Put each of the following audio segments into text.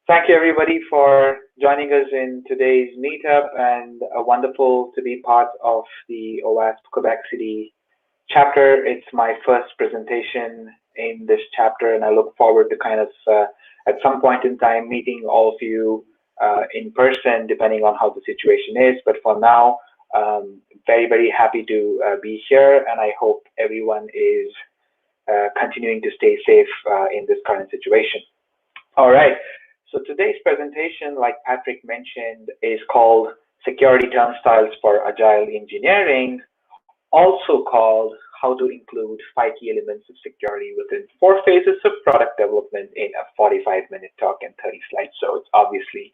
Thank you everybody for joining us in today's meetup, and wonderful to be part of the OWASP Quebec City chapter. It's my first presentation in this chapter, and I look forward to at some point in time meeting all of you in person, depending on how the situation is. But for now, very happy to be here, and I hope everyone is continuing to stay safe in this current situation. All right. So today's presentation, like Patrick mentioned, is called Security Turnstiles for Agile Engineering, also called How to Include 5 Key Elements of Security Within 4 Phases of Product Development in a 45-minute talk and 30 slides. So it's obviously,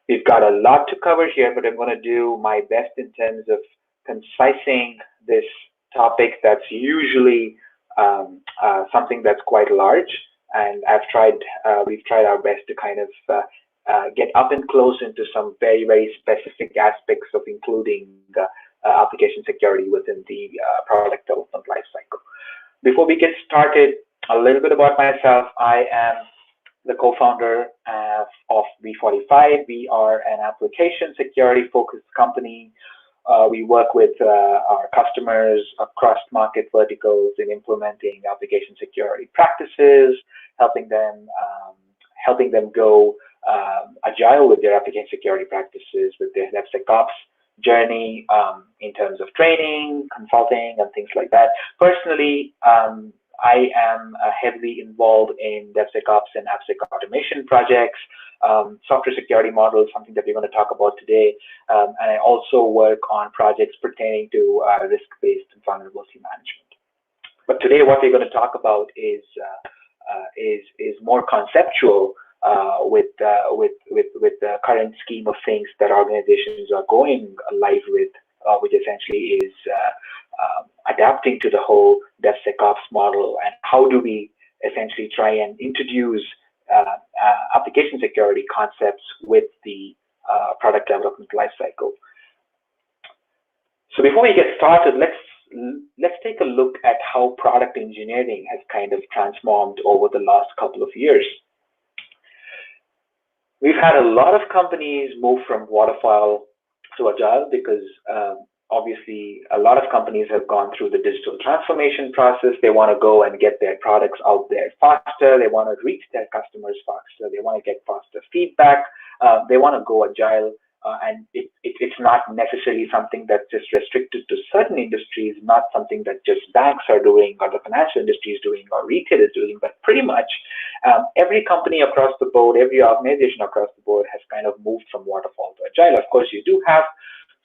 we've got a lot to cover here, but I'm going to do my best in terms of concising this topic that's usually something that's quite large. And we've tried our best to get up and close into some very specific aspects of including application security within the product development lifecycle. Before we get started, a little bit about myself. I am the co-founder of B45. We are an application security focused company. We work with our customers across market verticals in implementing application security practices, helping them go agile with their application security practices, with their DevSecOps journey in terms of training, consulting, and things like that. Personally, I am heavily involved in DevSecOps and AppSec automation projects, software security models, something that we're going to talk about today, and I also work on projects pertaining to risk-based vulnerability management. But today, what we're going to talk about is more conceptual with the current scheme of things that organizations are going live with, which essentially is adapting to the whole DevSecOps model, and how do we essentially try and introduce application security concepts with the product development lifecycle. So before we get started, let's take a look at how product engineering has kind of transformed over the last couple of years. We've had a lot of companies move from waterfall to agile because obviously a lot of companies have gone through the digital transformation process. They want to go and get their products out there faster. They want to reach their customers faster. They want to get faster feedback. They want to go agile. And it's not necessarily something that's just restricted to certain industries, not something that just banks are doing or the financial industry is doing or retail is doing, but pretty much every company across the board, every organization across the board has kind of moved from waterfall to agile. Of course, you do have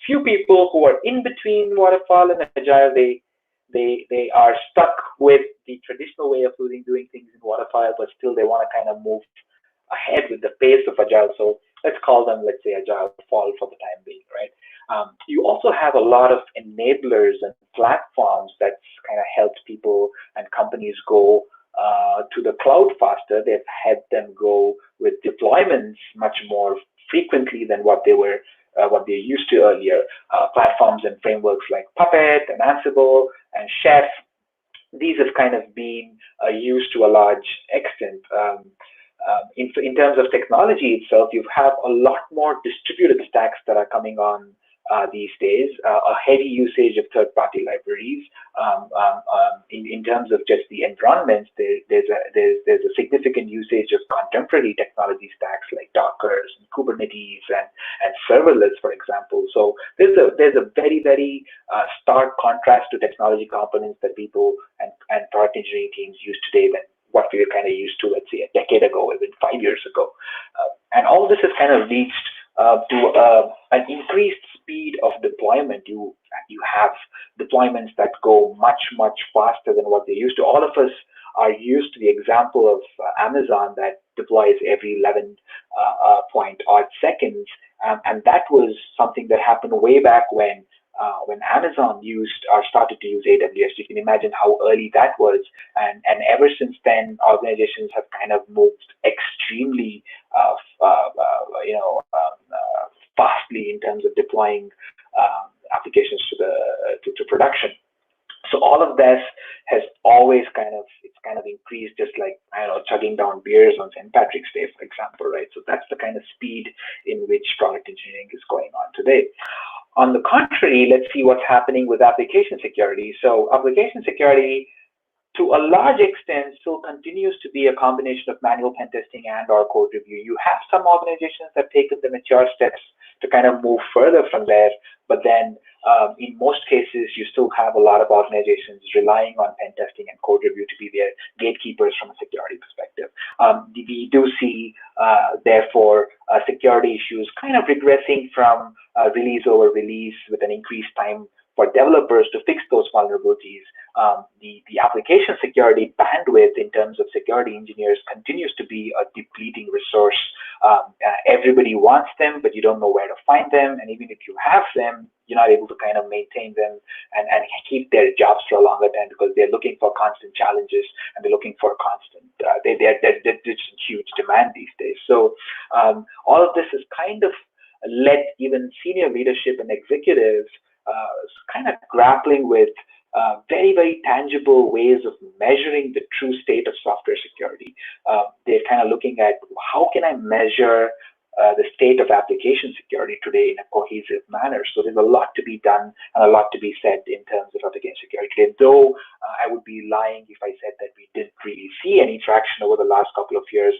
few people who are in between waterfall and agile. They are stuck with the traditional way of doing things in waterfall, but still they want to kind of move ahead with the pace of agile. So let's call them, let's say, agile fall for the time being, right? You also have a lot of enablers and platforms that's kind of helped people and companies go to the cloud faster. They've had them go with deployments much more frequently than what they used to earlier. Platforms and frameworks like Puppet and Ansible and Chef, these have kind of been used to a large extent. In terms of technology itself, you have a lot more distributed stacks that are coming on these days, a heavy usage of third-party libraries. In terms of just the environments, there's a significant usage of contemporary technology stacks like Docker and Kubernetes and serverless, for example. So there's a very stark contrast to technology components that people and product engineering teams use today than what we were kind of used to, let's say, a decade ago, even 5 years ago. And all this has kind of reached to an increased speed of deployment. You have deployments that go much faster than what they used to. All of us are used to the example of Amazon that deploys every 11 point odd seconds, and that was something that happened way back when Amazon started to use AWS. You can imagine how early that was, and ever since then, organizations have kind of moved extremely fastly in terms of deploying applications to production. So all of this has always kind of increased, just like, I don't know, chugging down beers on St. Patrick's Day, for example. example, right? So that's the kind of speed in which product engineering is going on today. On the contrary, let's see what's happening with application security. So application security, to a large extent, still continues to be a combination of manual pen testing and or code review. You have some organizations that have taken the mature steps to kind of move further from there, but then in most cases, you still have a lot of organizations relying on pen testing and code review to be their gatekeepers from a security perspective. We do see, therefore, security issues kind of regressing from release over release with an increased time for developers to fix those vulnerabilities. The application security bandwidth in terms of security engineers continues to be a depleting resource. Everybody wants them, but you don't know where to find them. And even if you have them, you're not able to kind of maintain them and keep their jobs for a longer time because they're looking for constant challenges and they're looking for constant, there's huge demand these days. So all of this is kind of led even senior leadership and executives kind of grappling with very, very tangible ways of measuring the true state of software security. They're kind of looking at how can I measure the state of application security today in a cohesive manner. So there's a lot to be done and a lot to be said in terms of application security today, though I would be lying if I said that we didn't really see any traction over the last couple of years,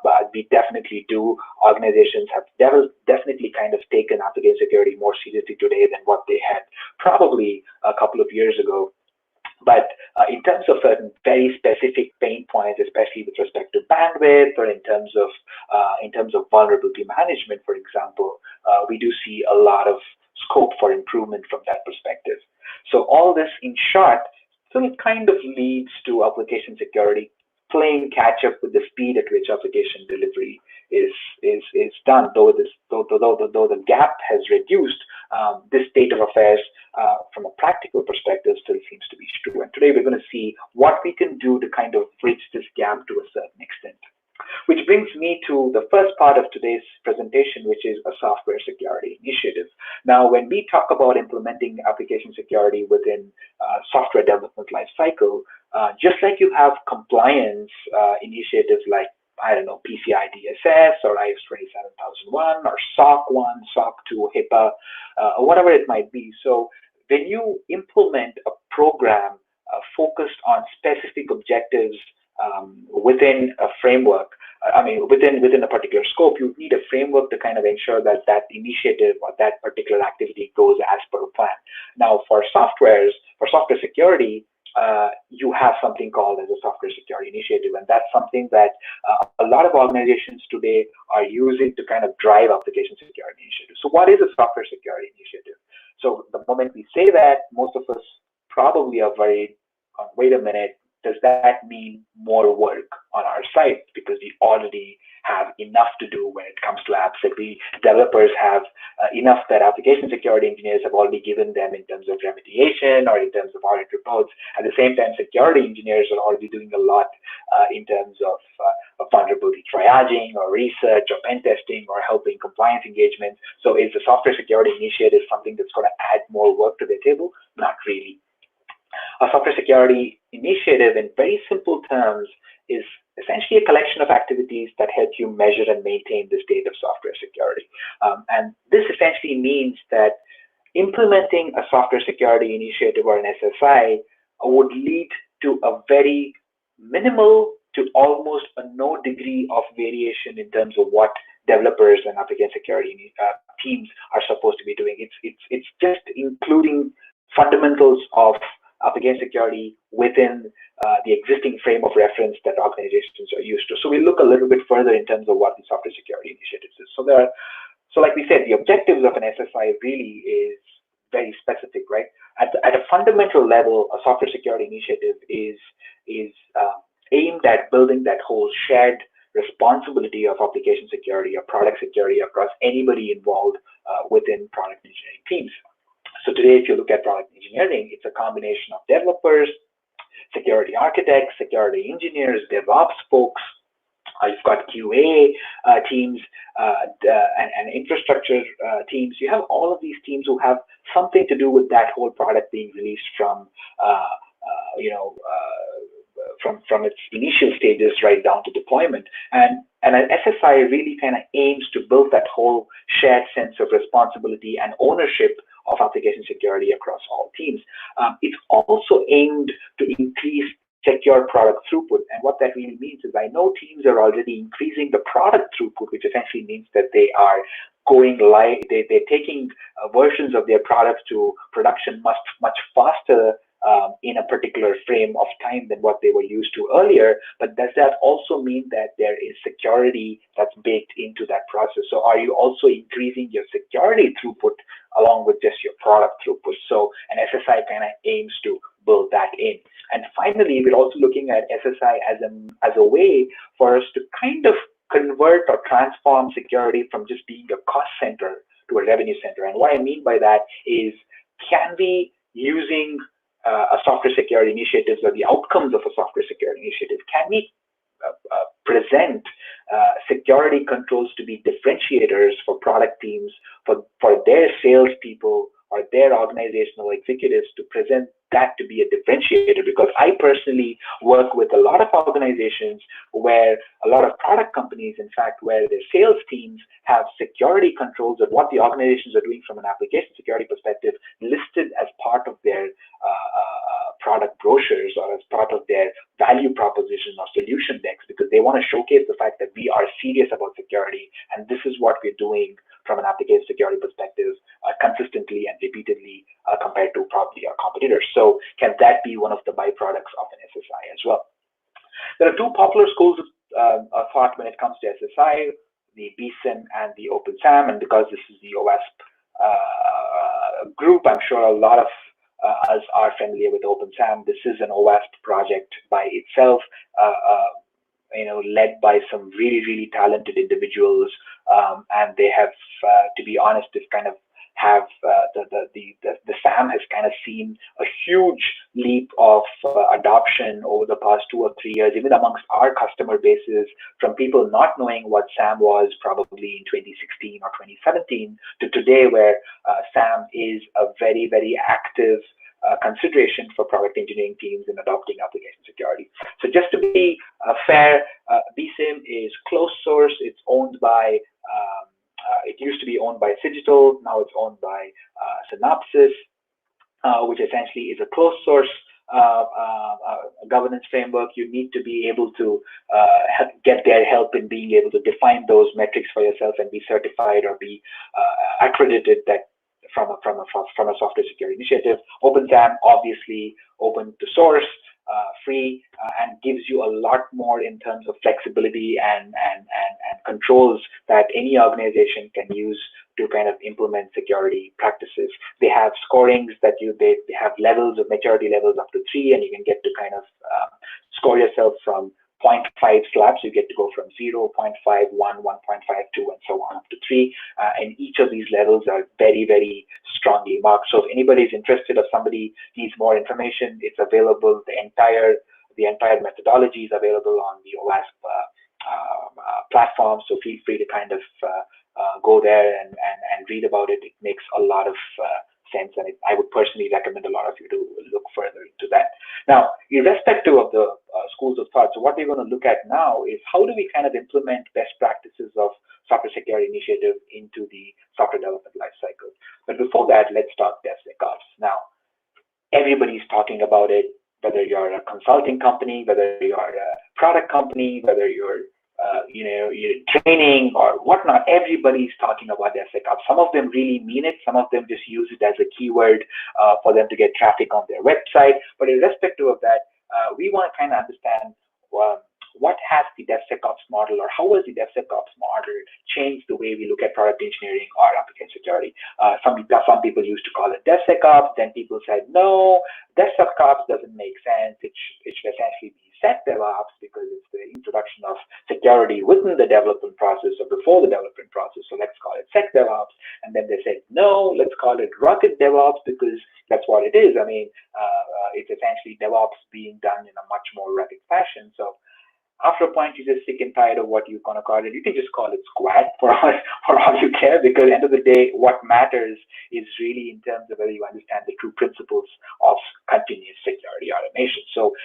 but we definitely do. Organizations have definitely kind of taken application security more seriously today than what they had probably a couple of years ago. But in terms of certain very specific pain points, especially with respect to bandwidth or in terms of vulnerability management, for example, we do see a lot of scope for improvement from that perspective. So all this, in short, still kind of leads to application security playing catch up with the speed at which application delivery is done. Though the gap has reduced, this state of affairs from a practical perspective still seems to be true. And today we're going to see what we can do to kind of bridge this gap to a certain extent. Which brings me to the first part of today's presentation, which is a software security initiative. Now, when we talk about implementing application security within software development lifecycle, just like you have compliance initiatives like, I don't know, PCI DSS or IS 27001 or SOC 1, SOC 2, HIPAA, or whatever it might be. So when you implement a program focused on specific objectives within a framework, within a particular scope, you need a framework to kind of ensure that that initiative or that particular activity goes as per plan. Now, for software security, you have something called as a software security initiative, and that's something that a lot of organizations today are using to kind of drive application security initiatives. So what is a software security initiative? So the moment we say that, most of us probably are worried, wait a minute, does that mean more work on our site? Because we already have enough to do when it comes to apps. That we developers have enough that application security engineers have already given them in terms of remediation or in terms of audit reports. At the same time, security engineers are already doing a lot in terms of vulnerability triaging or research or pen testing or helping compliance engagements. So is the software security initiative something that's going to add more work to the table? Not really. A software security initiative, in very simple terms, is essentially a collection of activities that help you measure and maintain the state of software security. And this essentially means that implementing a software security initiative or an SSI would lead to a very minimal to almost a no degree of variation in terms of what developers and application security teams are supposed to be doing. It's just including fundamentals of application security within the existing frame of reference that organizations are used to. So we look a little bit further in terms of what the software security initiatives is. So like we said, the objectives of an SSI really is very specific, right? At a fundamental level, a software security initiative is aimed at building that whole shared responsibility of application security or product security across anybody involved within product engineering teams. So today, if you look at product engineering, it's a combination of developers, security architects, security engineers, DevOps folks. You've got QA teams and infrastructure teams. You have all of these teams who have something to do with that whole product being released from its initial stages right down to deployment. And And an SSI really kind of aims to build that whole shared sense of responsibility and ownership of application security across all teams. It's also aimed to increase secure product throughput. And what that really means is I know teams are already increasing the product throughput, which essentially means that they are going live, they're taking versions of their products to production much faster in a particular frame of time than what they were used to earlier. But does that also mean that there is security that's baked into that process? So are you also increasing your security throughput along with just your product throughput? So an SSI kind of aims to build that in. And finally, we're also looking at SSI as a way for us to kind of convert or transform security from just being a cost center to a revenue center. And what I mean by that is, can we, using a software security initiatives or the outcomes of a software security initiative, can we present security controls to be differentiators for product teams, for their salespeople or their organizational executives to present that to be a differentiator? Because I personally work with a lot of organizations where a lot of product companies, in fact, where their sales teams have security controls of what the organizations are doing from an application security perspective listed as part of their product brochures or as part of their value proposition or solution decks, because they want to showcase the fact that we are serious about security and this is what we're doing from an application security perspective consistently and repeatedly compared to probably our competitors. So can that be one of the byproducts of an SSI as well? There are two popular schools of thought when it comes to SSI, the BESSAM and the OpenSAMM. And because this is the OWASP group, I'm sure a lot of us are familiar with OpenSAMM. This is an OWASP project by itself, led by some really talented individuals, and they have, to be honest, this kind of have the SAM has kind of seen a huge leap of adoption over the past 2 or 3 years, even amongst our customer bases, from people not knowing what SAM was probably in 2016 or 2017 to today, where SAM is a very active consideration for product engineering teams in adopting application security. So just to be fair, BSIMM is closed source. It's owned by it used to be owned by Digital, now it's owned by Synopsys, which essentially is a closed source governance framework. You need to be able to get their help in being able to define those metrics for yourself and be certified or be accredited that from a software security initiative. OpenSAMM, obviously open to source, free, and gives you a lot more in terms of flexibility and controls that any organization can use to kind of implement security practices. They have scorings that they have levels of maturity levels up to 3, and you can get to kind of score yourself from 0.5 slabs. You get to go from 0, 0.5, 1, 1.52, and so on up to 3. And each of these levels are very strongly marked. So if anybody is interested or somebody needs more information, it's available. The entire methodology is available on the OWASP platform. So feel free to kind of go there and read about it. It makes a lot of sense, and I would personally recommend a lot of you to look further into that. Now, irrespective of the schools of thought, so what we're going to look at now is how do we kind of implement best practices of software security initiative into the software development lifecycle. But before that, let's talk DevSecOps. Now, everybody's talking about it, whether you're a consulting company, whether you're a product company, whether you're you're training or whatnot, everybody's talking about DevSecOps. Some of them really mean it. Some of them just use it as a keyword for them to get traffic on their website. But irrespective of that, we want to kind of understand what has the DevSecOps model, or how has the DevSecOps model changed the way we look at product engineering or application security? Some people used to call it DevSecOps. Then people said, no, DevSecOps doesn't make sense. It should essentially be SecDevOps, because it's the introduction of security within the development process or before the development process. So let's call it SecDevOps. And then they said, no, let's call it Rugged DevOps, because that's what it is. I mean, it's essentially DevOps being done in a much more rugged fashion. So after a point, you're just sick and tired of what you're going to call it. You can just call it Squad for all you care, because at the end of the day, what matters is really in terms of whether you understand the true principles of continuous security automation. So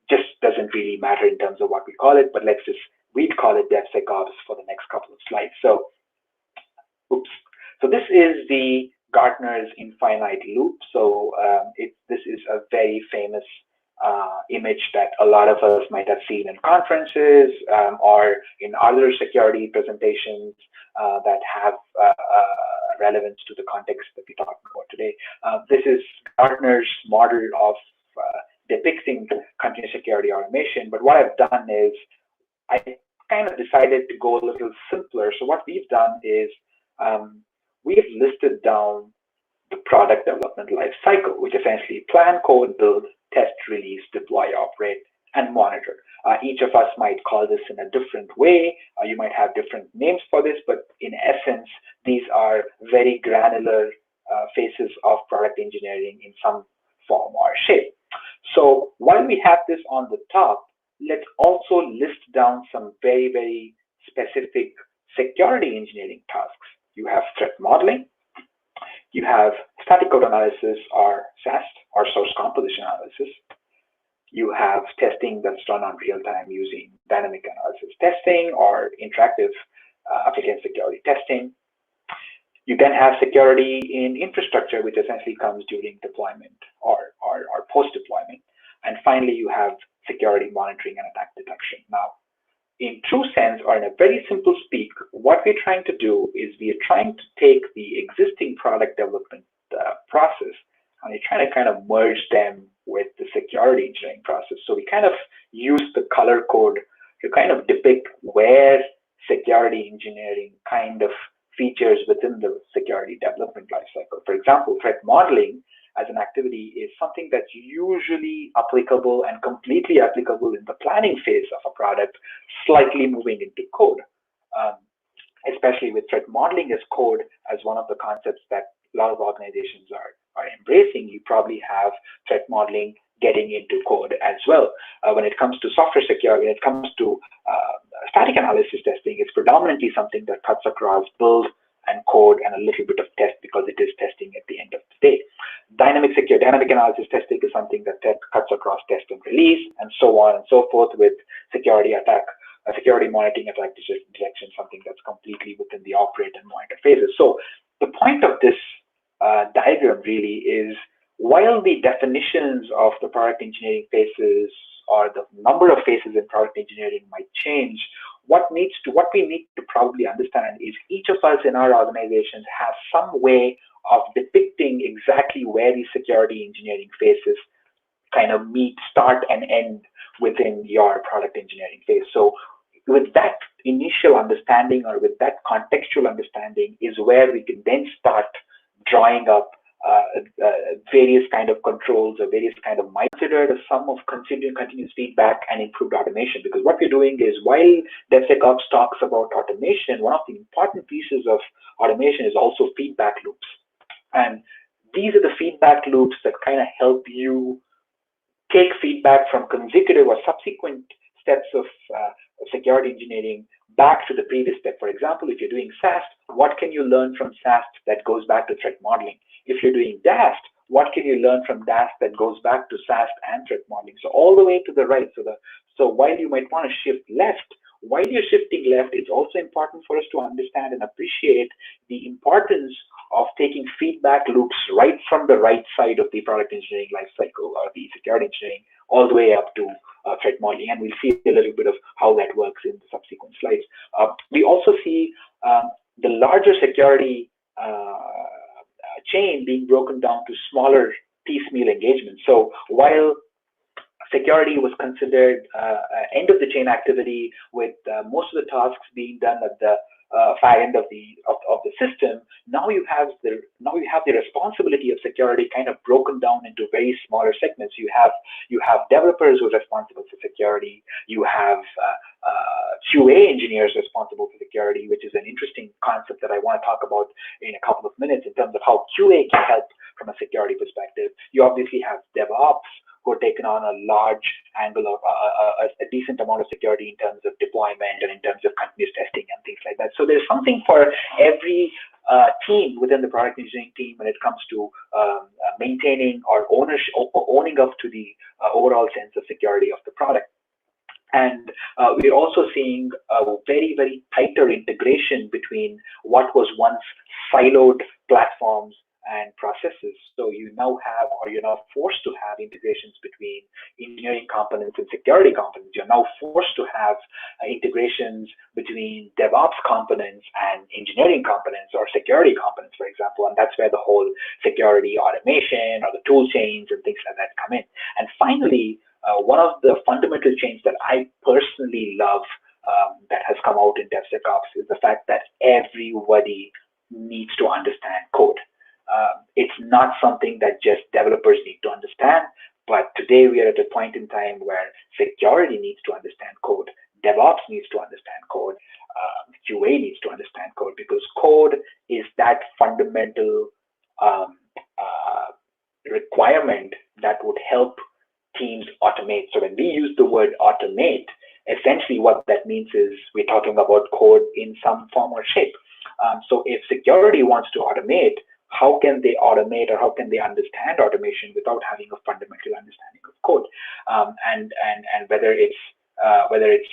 just doesn't really matter in terms of what we call it, but let's just we'd call it DevSecOps for the next couple of slides. So, oops. So this is the Gardner's infinite loop. So this is a very famous image that a lot of us might have seen in conferences or in other security presentations that have relevance to the context that we're talking about today. This is Gardner's model of depicting continuous security automation. But what I've done is I kind of decided to go a little simpler. So what we've done is we've listed down the product development life cycle, which essentially plan, code, build, test, release, deploy, operate, and monitor. Each of us might call this in a different way. You might have different names for this, but in essence, these are very granular phases of product engineering in some form or shape. So while we have this on the top, let's also list down some very, very specific security engineering tasks. You have threat modeling, you have static code analysis or SAST or source composition analysis. You have testing that's done on real time using dynamic analysis testing or interactive application security testing. You then have security in infrastructure, which essentially comes during deployment or post-deployment. And finally, you have security monitoring and attack detection. Now, in true sense, or in a very simple speak, what we're trying to do is we are trying to take the existing product development process and we're trying to kind of merge them with the security engineering process. So we kind of use the color code to kind of depict where security engineering kind of features within the security development lifecycle. For example, threat modeling as an activity is something that's usually applicable and completely applicable in the planning phase of a product, slightly moving into code, especially with threat modeling as code as one of the concepts that a lot of organizations are embracing. You probably have threat modeling getting into code as well. When it comes to software security, when it comes to static analysis testing, it's predominantly something that cuts across build and code and a little bit of test because it is testing at the end of the day. Dynamic analysis testing is something that cuts across test and release and so on and so forth, with security monitoring, attack detection, something that's completely within the operate and monitor phases. So the point of this diagram really is, while the definitions of the product engineering phases or the number of phases in product engineering might change, what we need to probably understand is each of us in our organizations have some way of depicting exactly where these security engineering phases kind of meet, start, and end within your product engineering phase. So with that initial understanding or with that contextual understanding is where we can then start drawing up various kind of controls or various kind of considered a sum of considering continuous feedback and improved automation. Because what we're doing is, while DevSecOps talks about automation, one of the important pieces of automation is also feedback loops. And these are the feedback loops that kind of help you take feedback from consecutive or subsequent steps of security engineering back to the previous step. For example, if you're doing SAST, what can you learn from SAST that goes back to threat modeling? If you're doing DAST, what can you learn from DAST that goes back to SAST and threat modeling? So all the way to the right. So while you might want to shift left, while you're shifting left, it's also important for us to understand and appreciate the importance of taking feedback loops right from the right side of the product engineering lifecycle or the security engineering all the way up to threat modeling. And we'll see a little bit of how that works in the subsequent slides. We also see the larger security chain being broken down to smaller piecemeal engagements. So while security was considered end of the chain activity, with most of the tasks being done at the far end of the system, now you have the responsibility of security kind of broken down into very smaller segments. You have developers who are responsible for security. You have QA engineers responsible for security, which is an interesting concept that I want to talk about in a couple of minutes in terms of how QA can help from a security perspective. You obviously have DevOps, who are taken on a large angle of a decent amount of security in terms of deployment and in terms of continuous testing and things like that. So there's something for every team within the product engineering team when it comes to maintaining or owning up to the overall sense of security of the product. And we're also seeing a very, very tighter integration between what was once siloed platforms and processes. So you now have, or you're now forced to have integrations between engineering components and security components. You're now forced to have integrations between DevOps components and engineering components or security components, for example. And that's where the whole security automation or the tool chains and things like that come in. And finally, one of the fundamental changes that I personally love that has come out in DevSecOps is the fact that everybody needs to understand code. It's not something that just developers need to understand, but today we are at a point in time where security needs to understand code, DevOps needs to understand code, QA needs to understand code, because code is that fundamental requirement that would help teams automate. So when we use the word automate, essentially what that means is we're talking about code in some form or shape. So if security wants to automate, how can they automate, or how can they understand automation without having a fundamental understanding of code? And whether it's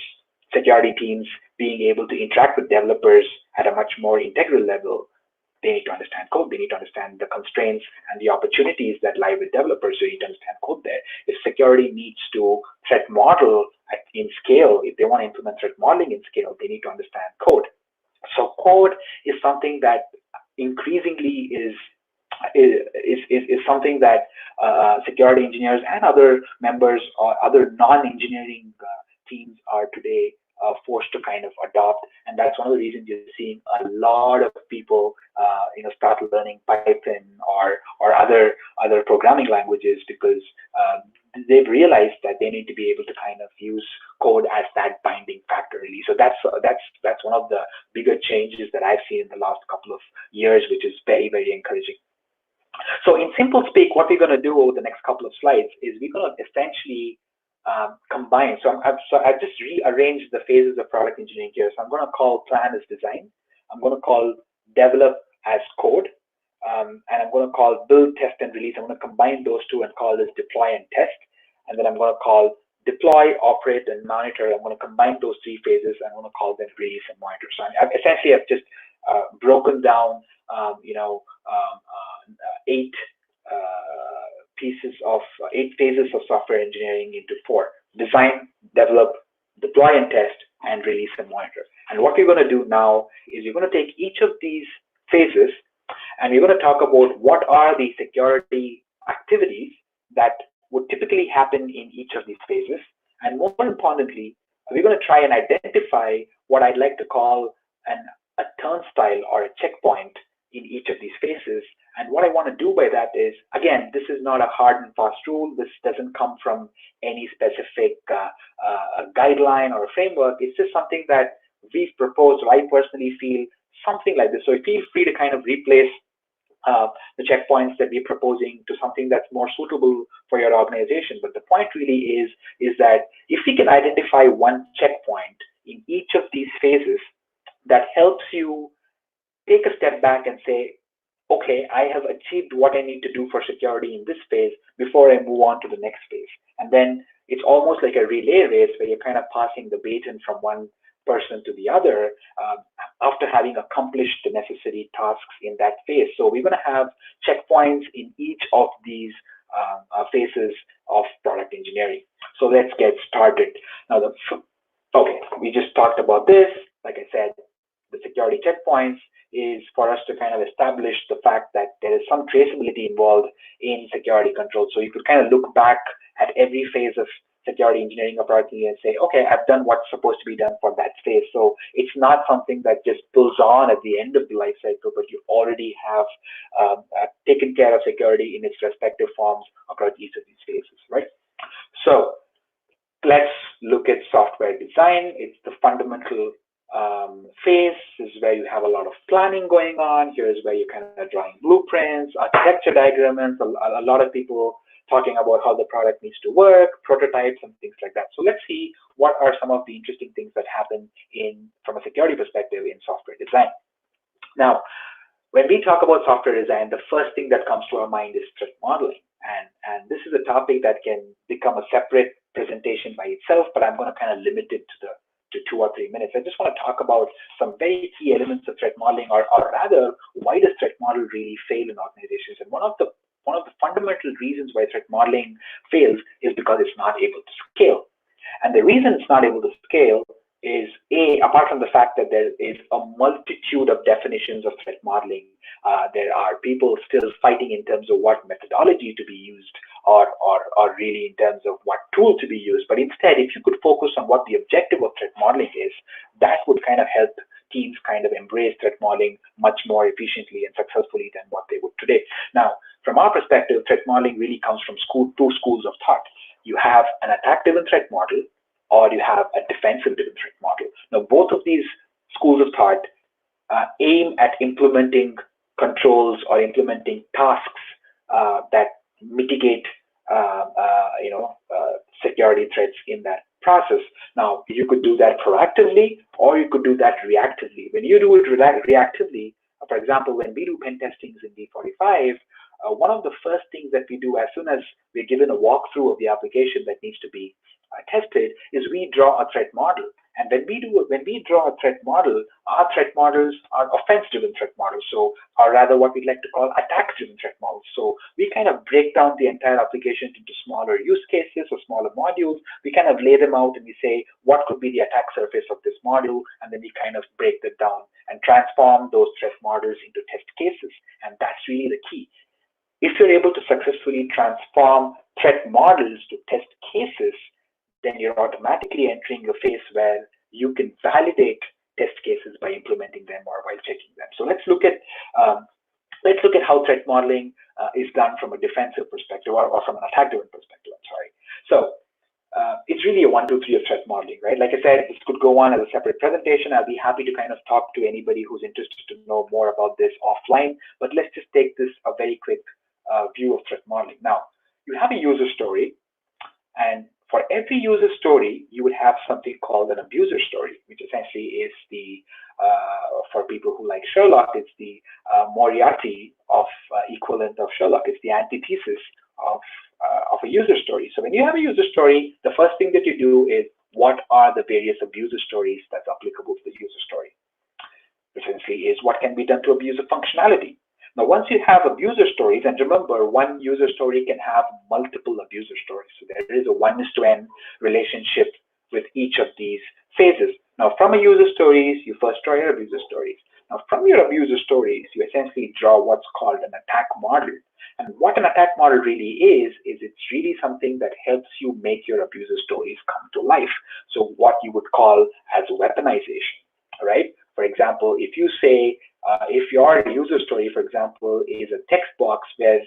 security teams being able to interact with developers at a much more integral level, they need to understand code. They need to understand the constraints and the opportunities that lie with developers. So you need to understand code there. If security needs to threat model in scale, if they want to implement threat modeling in scale, they need to understand code. So code is something that increasingly is something that security engineers and other members or other non-engineering teams are today forced to kind of adopt, and that's one of the reasons you're seeing a lot of people, start learning Python or other programming languages, because they've realized that they need to be able to kind of use code as that binding factor, really. So that's one of the bigger changes that I've seen in the last couple of years, which is very, very encouraging. So in simple speak, what we're going to do over the next couple of slides is we're going to essentially combine. So I've just rearranged the phases of product engineering here. So I'm going to call plan as design. I'm going to call develop as code. And I'm going to call build, test, and release. I'm going to combine those two and call this deploy and test. And then I'm going to call deploy, operate, and monitor. I'm going to combine those three phases. And I'm going to call them release and monitor. So I've essentially just broken down, 8 phases of software engineering into 4: design, develop, deploy and test, and release and monitor. And what we're going to do now is we're going to take each of these phases and we're going to talk about what are the security activities that would typically happen in each of these phases. And more importantly, we're going to try and identify what I'd like to call a turnstile or a checkpoint in each of these phases. And what I want to do by that is, again, this is not a hard and fast rule. This doesn't come from any specific guideline or a framework. It's just something that we've proposed. I personally feel something like this. So feel free to kind of replace the checkpoints that we're proposing to something that's more suitable for your organization. But the point really is that if we can identify one checkpoint in each of these phases that helps you take a step back and say, okay, I have achieved what I need to do for security in this phase before I move on to the next phase. And then it's almost like a relay race where you're kind of passing the baton from one person to the other after having accomplished the necessary tasks in that phase. So we're going to have checkpoints in each of these phases of product engineering. So let's get started. Now, okay, we just talked about this. Like I said, the security checkpoints is for us to kind of establish the fact that there is some traceability involved in security control. So you could kind of look back at every phase of security engineering or product engineering and say, okay, I've done what's supposed to be done for that phase. So it's not something that just pulls on at the end of the life cycle, but you already have taken care of security in its respective forms across each of these phases, right? So let's look at software design. It's the fundamental phase. This is where you have a lot of planning going on. Here is where you're kind of drawing blueprints, architecture diagrams, a lot of people talking about how the product needs to work, prototypes, and things like that. So let's see what are some of the interesting things that happen from a security perspective in software design. Now, when we talk about software design, the first thing that comes to our mind is threat modeling. And this is a topic that can become a separate presentation by itself, but I'm going to kind of limit it to 2 or 3 minutes. I just want to talk about some very key elements of threat modeling, or rather, why does threat model really fail in organizations? And one of the fundamental reasons why threat modeling fails is because it's not able to scale. And the reason it's not able to scale is, apart from the fact that there is a multitude of definitions of threat modeling, there are people still fighting in terms of what methodology to be used, or really in terms of what tool to be used. But instead, if you could focus on what the objective of threat modeling is, that would kind of help teams kind of embrace threat modeling much more efficiently and successfully than what they would today. Now, from our perspective, threat modeling really comes from two schools of thought. You have an attack-driven threat model, or you have a defensive-driven threat model. Now, both of these schools of thought aim at implementing controls or implementing tasks that mitigate, security threats in that process. Now, you could do that proactively, or you could do that reactively. When you do it reactively, for example, when we do pen testings in D45, one of the first things that we do as soon as we're given a walkthrough of the application that needs to be tested is we draw a threat model. And when we draw a threat model, our threat models are offense-driven threat models, or rather what we'd like to call attack-driven threat models. So we kind of break down the entire application into smaller use cases or smaller modules. We kind of lay them out and we say, what could be the attack surface of this module? And then we kind of break that down and transform those threat models into test cases. And that's really the key. If you're able to successfully transform threat models to test cases, then you're automatically entering a phase where you can validate test cases by implementing them or while checking them. So let's look at how threat modeling is done from a defensive perspective, or from an attack-driven perspective. I'm sorry. So it's really a 1, 2, 3 of threat modeling, right? Like I said, this could go on as a separate presentation. I'll be happy to kind of talk to anybody who's interested to know more about this offline. But let's just take this a very quick view of threat modeling. Now, you have a user story, and for every user story, you would have something called an abuser story, which essentially is the, for people who like Sherlock, it's the Moriarty of equivalent of Sherlock. It's the antithesis of a user story. So when you have a user story, the first thing that you do is, what are the various abuser stories that's applicable to the user story? Essentially is, what can be done to abuse a functionality? Now, once you have abuser stories, and remember, one user story can have multiple abuser stories. So there is a 1:n relationship with each of these phases. Now, from a user stories, you first draw your abuser stories. Now, from your abuser stories, you essentially draw what's called an attack model. And what an attack model really is it's really something that helps you make your abuser stories come to life. So what you would call as weaponization, right? For example, if you say, if your user story, for example, is a text box where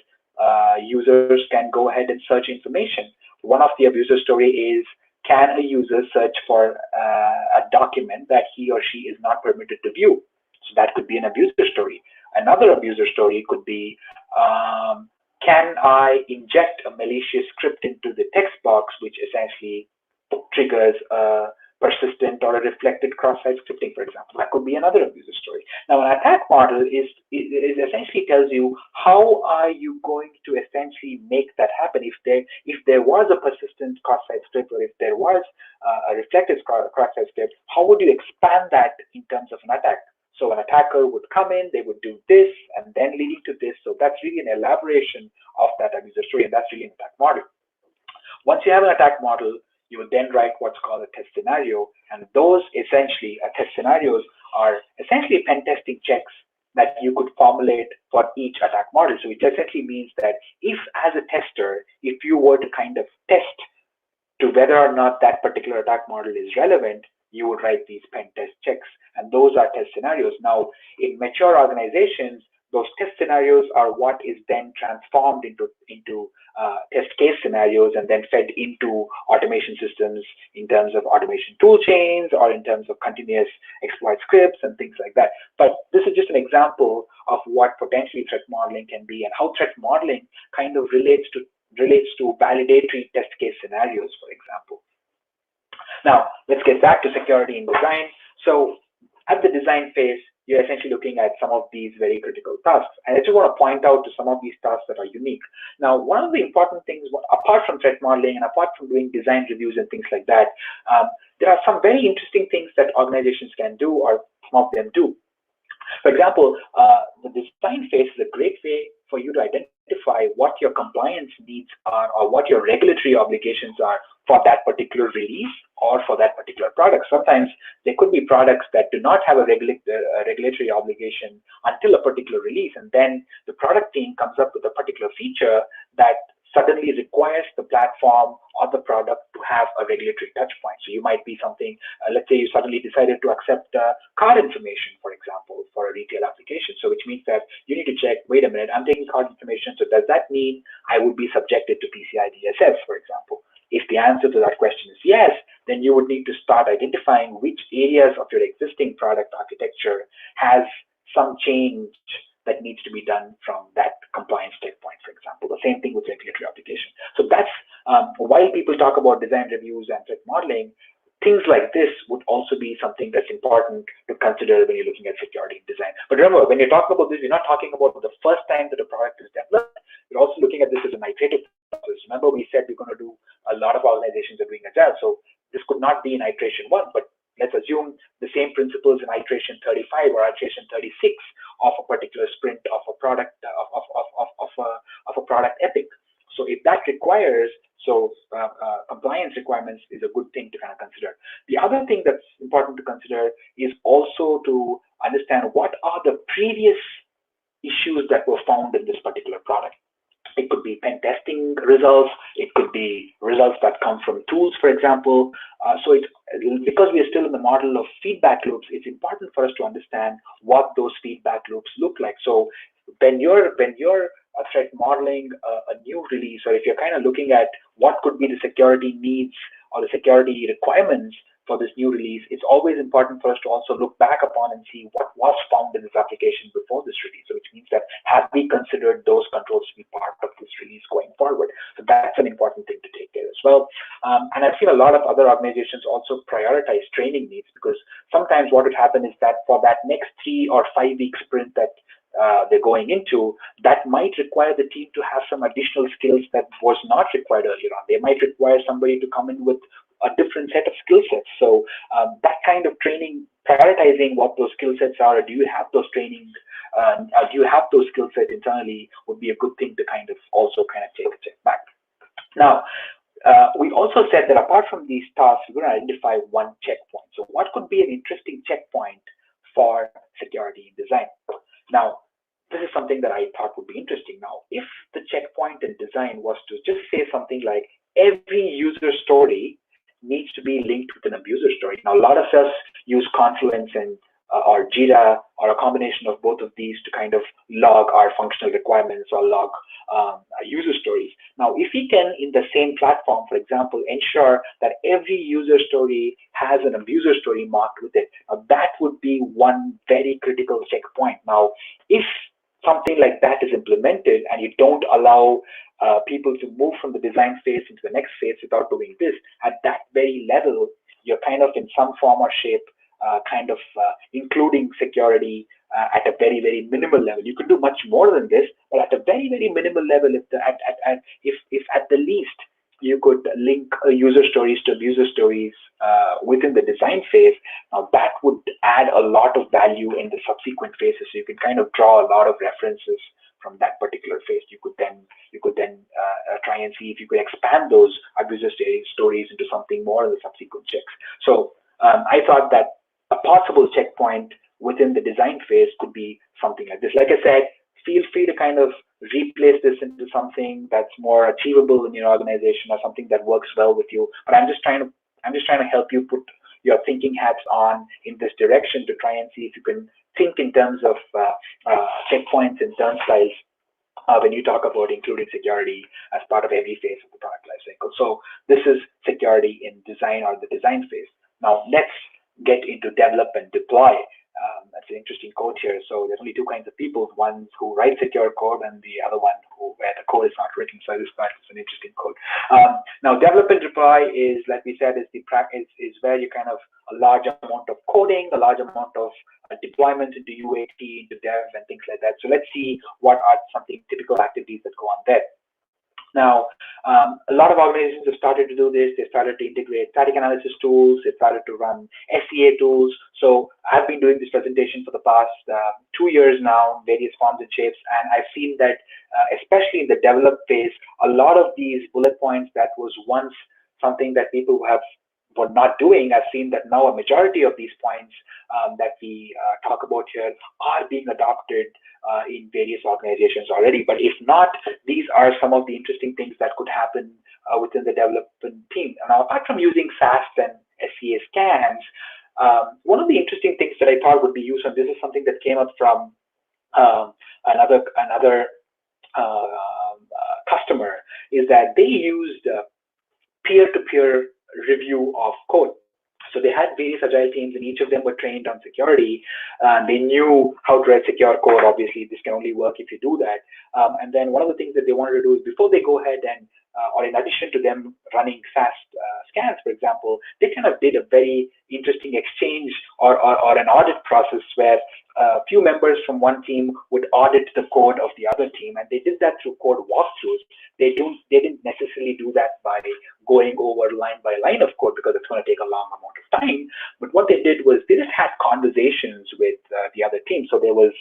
users can go ahead and search information, one of the abuser story is, can a user search for a document that he or she is not permitted to view? So that could be an abuser story. Another abuser story could be, can I inject a malicious script into the text box, which essentially triggers a persistent or a reflected cross-site scripting, for example? That could be another abuser story. Now, an attack model is essentially tells you, how are you going to essentially make that happen? If there was a persistent cross-site script, or if there was a reflected cross-site script, how would you expand that in terms of an attack? So an attacker would come in, they would do this, and then leading to this. So that's really an elaboration of that abuser story, and that's really an attack model. Once you have an attack model, you would then write what's called a test scenario. And those essentially, test scenarios are essentially pen testing checks that you could formulate for each attack model. So it essentially means that if, as a tester, if you were to kind of test to whether or not that particular attack model is relevant, you would write these pen test checks. And those are test scenarios. Now, in mature organizations, those test scenarios are what is then transformed into test case scenarios and then fed into automation systems in terms of automation tool chains or in terms of continuous exploit scripts and things like that. But this is just an example of what potentially threat modeling can be and how threat modeling kind of relates to validatory test case scenarios, for example. Now, let's get back to security in design. So at the design phase, you're essentially looking at some of these very critical tasks. And I just want to point out to some of these tasks that are unique. Now, one of the important things, apart from threat modeling and apart from doing design reviews and things like that, there are some very interesting things that organizations can do, or some of them do. For example, the design phase is a great way for you to identify what your compliance needs are, or what your regulatory obligations are for that particular release or for that particular product. Sometimes there could be products that do not have a regulatory obligation until a particular release, and then the product team comes up with a particular feature that suddenly requires the platform or the product to have a regulatory touch point. So you might be something, let's say you suddenly decided to accept card information, for example, for a retail application. So which means that you need to check, wait a minute, I'm taking card information, so does that mean I would be subjected to PCI DSS, for example? If the answer to that question is yes, then you would need to start identifying which areas of your existing product architecture has some change that needs to be done from that compliance checkpoint, for example. The same thing with regulatory application. So that's while people talk about design reviews and threat modeling, things like this would also be something that's important to consider when you're looking at security design. But remember, when you're talking about this, you're not talking about the first time that a product is developed. You're also looking at this as an iterative process. Remember, we said we're going to do a lot of organizations are doing Agile. So this could not be in iteration 1, but let's assume the same principles in iteration 35 or iteration 36 of a particular sprint of a product of a product epic. So if that requires, compliance requirements is a good thing to kind of consider. The other thing that's important to consider is also to understand what are the previous issues that were found in this particular product. It could be pen testing results. It could be results that come from tools, for example. So because we are still in the model of feedback loops, it's important for us to understand what those feedback loops look like. So when you're threat modeling a new release, or if you're kind of looking at what could be the security needs or the security requirements for this new release, it's always important for us to also look back upon and see what was found in this application before this release. So which means that have we considered those controls to be part of this release going forward? So that's an important thing to take care as well. And I've seen a lot of other organizations also prioritize training needs, because sometimes what would happen is that for that next 3 or 5 week sprint that they're going into, that might require the team to have some additional skills that was not required earlier on. They might require somebody to come in with a different set of skill sets. So that kind of training, prioritizing what those skill sets are, or do you have those trainings, do you have those skill sets internally, would be a good thing to kind of also kind of take a check back. Now, we also said that apart from these tasks, we're going to identify one checkpoint. So what could be an interesting checkpoint for security in design? Now, this is something that I thought would be interesting. Now, if the checkpoint in design was to just say something like every user story needs to be linked with an abuser story. Now, a lot of us use Confluence and or Jira or a combination of both of these to kind of log our functional requirements or log user stories. Now, if we can, in the same platform, for example, ensure that every user story has an abuser story marked with it, that would be one very critical checkpoint. Now, if something like that is implemented and you don't allow people to move from the design phase into the next phase without doing this, at that very level, you're kind of in some form or shape including security at a very, very minimal level. You could do much more than this, but at a very, very minimal level, if at the least you could link user stories to abuser stories within the design phase, now that would add a lot of value in the subsequent phases. So you can kind of draw a lot of references from that particular phase. You could then try and see if you could expand those abuser stories into something more in the subsequent checks. So I thought that a possible checkpoint within the design phase could be something like this. Like I said, feel free to kind of replace this into something that's more achievable in your organization or something that works well with you. But I'm just trying to help you put your thinking hats on in this direction to try and see if you can think in terms of checkpoints and turnstiles when you talk about including security as part of every phase of the product lifecycle. So this is security in design or the design phase. Now let's get into develop and deploy. That's an interesting quote here. So there's only two kinds of people: ones who write secure code, and the other one where the code is not written. So this is an interesting quote. Now, development reply is, like we said, is where you kind of a large amount of coding, a large amount of deployment into UAT, into dev, and things like that. So let's see what are something typical activities that go on there. Now, a lot of organizations have started to do this. They started to integrate static analysis tools. They started to run SEA tools. So I've been doing this presentation for the past 2 years now, various forms and shapes, and I've seen that, especially in the develop phase, a lot of these bullet points that was once something that people were not doing, I've seen that now a majority of these points that we talk about here are being adopted in various organizations already. But if not, these are some of the interesting things that could happen within the development team. Now, apart from using FAST and SEA scans, one of the interesting things that I thought would be useful, and this is something that came up from another customer, is that they used peer-to-peer review of code. So they had various agile teams, and each of them were trained on security. They knew how to write secure code. Obviously, this can only work if you do that. And then one of the things that they wanted to do is, before they go ahead and, or in addition to them running fast scans, for example, they kind of did a very interesting exchange or an audit process where a few members from one team would audit the code of the other team, and they did that through code walkthroughs. They didn't necessarily do that by going over line by line of code, because it's going to take a long amount of time. But what they did was they just had conversations with the other team. So there was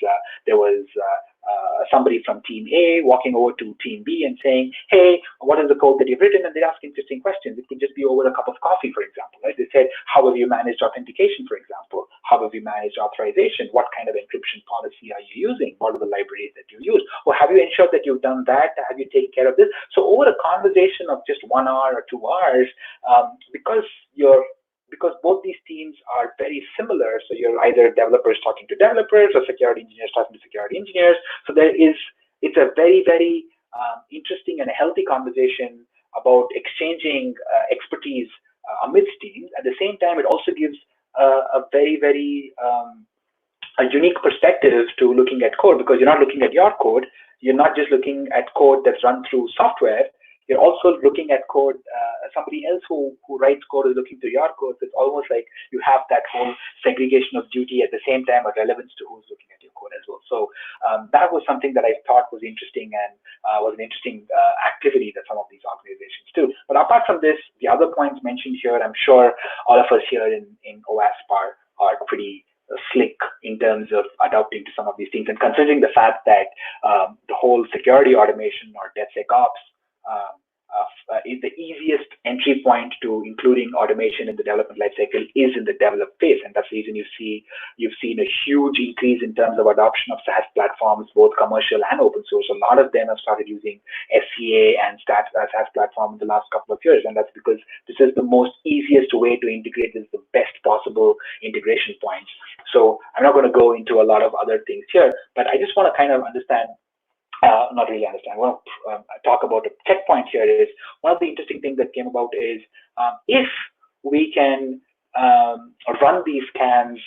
somebody from team A walking over to team B and saying, hey, what is the code that you've written? And they'd ask interesting questions. It could just be over a cup of coffee, for example, right? They said, how have you managed authentication, for example? How have you managed authorization? What kind of encryption policy are you using? What are the libraries that you use? Or have you ensured that you've done that? Have you taken care of this? So over a conversation of just 1 hour or 2 hours, because both these teams are very similar, so you're either developers talking to developers or security engineers talking to security engineers. So it's a very, very interesting and a healthy conversation about exchanging expertise amidst teams. At the same time, it also gives a very, very a unique perspective to looking at code, because you're not looking at your code. You're not just looking at code that's run through software. You're also looking at code, somebody else who writes code is looking through your code. So it's almost like you have that whole segregation of duty at the same time, a relevance to who's looking at your code as well. So that was something that I thought was interesting, and was an interesting activity that some of these organizations do. But apart from this, the other points mentioned here, I'm sure all of us here in OWASP are pretty slick in terms of adapting to some of these things, and considering the fact that the whole security automation or DevSecOps is the easiest entry point to including automation in the development lifecycle is in the develop phase, and that's the reason you've seen a huge increase in terms of adoption of SaaS platforms, both commercial and open source. A lot of them have started using SCA and SaaS platform in the last couple of years, and that's because this is the most easiest way to integrate. This is the best possible integration points. So I'm not going to go into a lot of other things here, but I just want to kind of understand. Not really understand. I want to talk about a checkpoint here. Is one of the interesting things that came about is if we can run these scans,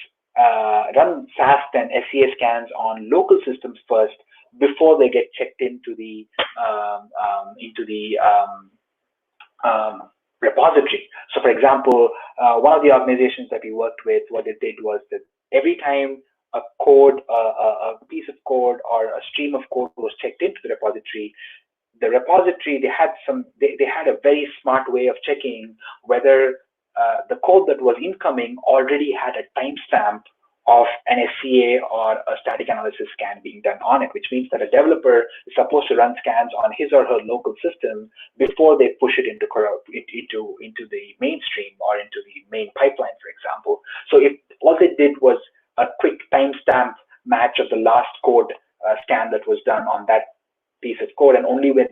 run FAST and SEA scans on local systems first before they get checked into the repository. So, for example, one of the organizations that we worked with, what they did was that every time a piece of code or a stream of code was checked into the repository, they had a very smart way of checking whether the code that was incoming already had a timestamp of an SCA or a static analysis scan being done on it, which means that a developer is supposed to run scans on his or her local system before they push it into the mainstream or into the main pipeline, for example. So if all they did was a quick timestamp match of the last code scan that was done on that piece of code, and only when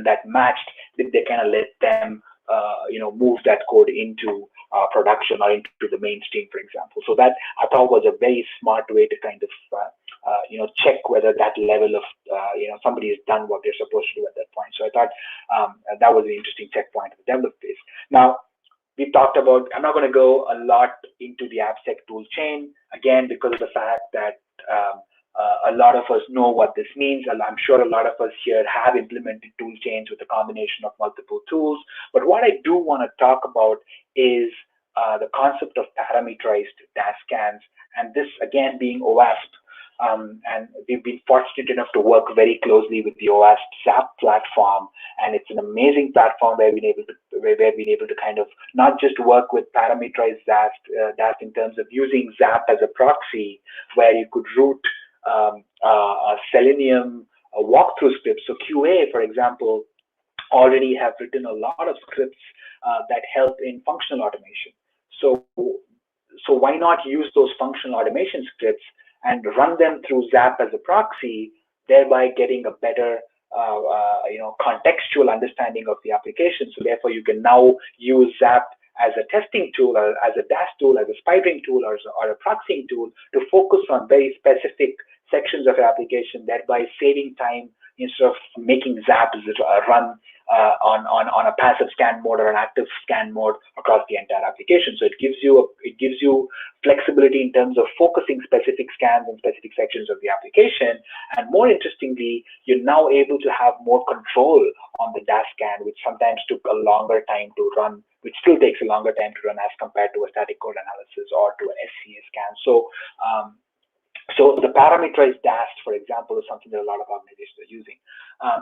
that matched did they kind of let them move that code into production or into the mainstream, for example. So that I thought was a very smart way to kind of check whether that level of somebody has done what they're supposed to do at that point. So I thought that was an interesting checkpoint at the develop phase. Now, we talked about, I'm not going to go a lot into the AppSec tool chain, again, because of the fact that a lot of us know what this means. I'm sure a lot of us here have implemented tool chains with a combination of multiple tools. But what I do want to talk about is the concept of parameterized dash scans, and this again being OWASP. And we've been fortunate enough to work very closely with the OWASP ZAP platform, and it's an amazing platform where we've been able to kind of not just work with parameterized DAST in terms of using ZAP as a proxy, where you could route a Selenium walkthrough scripts. So QA, for example, already have written a lot of scripts that help in functional automation. So why not use those functional automation scripts and run them through ZAP as a proxy, thereby getting a better contextual understanding of the application. So therefore, you can now use ZAP as a testing tool, or as a DAST tool, as a spidering tool, or a proxying tool to focus on very specific sections of your application, thereby saving time instead of making ZAP run on a passive scan mode or an active scan mode across the entire application. So it gives you flexibility in terms of focusing specific scans and specific sections of the application. And more interestingly, you're now able to have more control on the dash scan, which sometimes took a longer time to run, which still takes a longer time to run as compared to a static code analysis or to an SCA scan. So the parameterized DAST, for example, is something that a lot of organizations are using.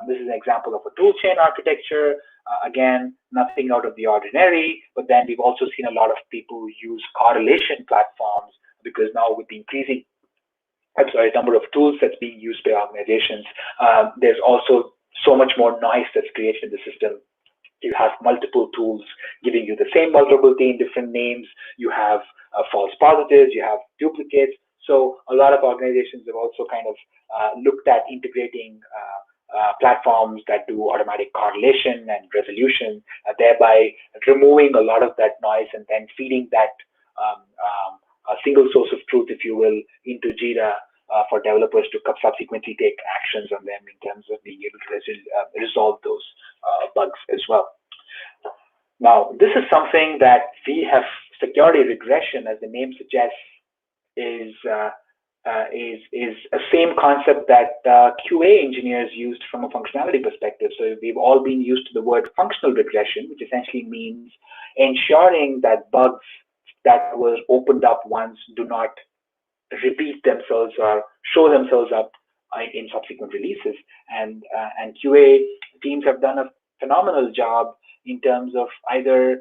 This is an example of a tool chain architecture. Again, nothing out of the ordinary, but then we've also seen a lot of people use correlation platforms, because now with the increasing number of tools that's being used by organizations, there's also so much more noise that's created in the system. You have multiple tools giving you the same vulnerability in different names. You have false positives, you have duplicates. So a lot of organizations have also kind of looked at integrating platforms that do automatic correlation and resolution, thereby removing a lot of that noise and then feeding that a single source of truth, if you will, into Jira for developers to subsequently take actions on them in terms of being able to resolve those bugs as well. Now, this is something that we have. Security regression, as the name suggests, is a same concept that QA engineers used from a functionality perspective. So we've all been used to the word functional regression, which essentially means ensuring that bugs that were opened up once do not repeat themselves or show themselves up in subsequent releases. And QA teams have done a phenomenal job in terms of either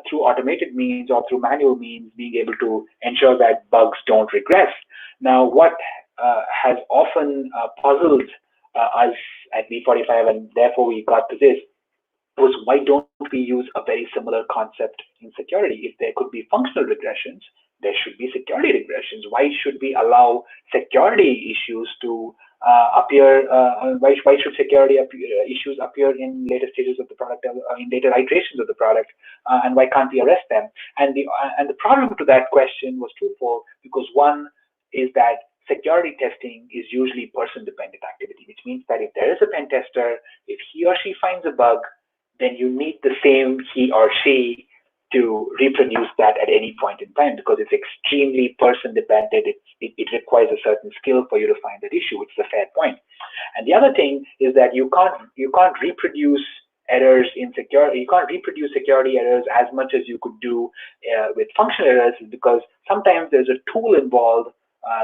through automated means or through manual means, being able to ensure that bugs don't regress. Now, what has often puzzled us at V45, and therefore we got to this, was why don't we use a very similar concept in security? If there could be functional regressions, there should be security regressions. Why should we allow security issues to appear? Why should security issues appear in later stages of the product, in later iterations of the product, and why can't we arrest them? And the problem to that question was twofold, because one is that security testing is usually person-dependent activity, which means that if there is a pen tester, if he or she finds a bug, then you need the same he or she to reproduce that at any point in time, because it's extremely person-dependent. It requires a certain skill for you to find that issue, which is a fair point. And the other thing is that you can't reproduce errors in security. You can't reproduce security errors as much as you could do with functional errors, because sometimes there's a tool involved,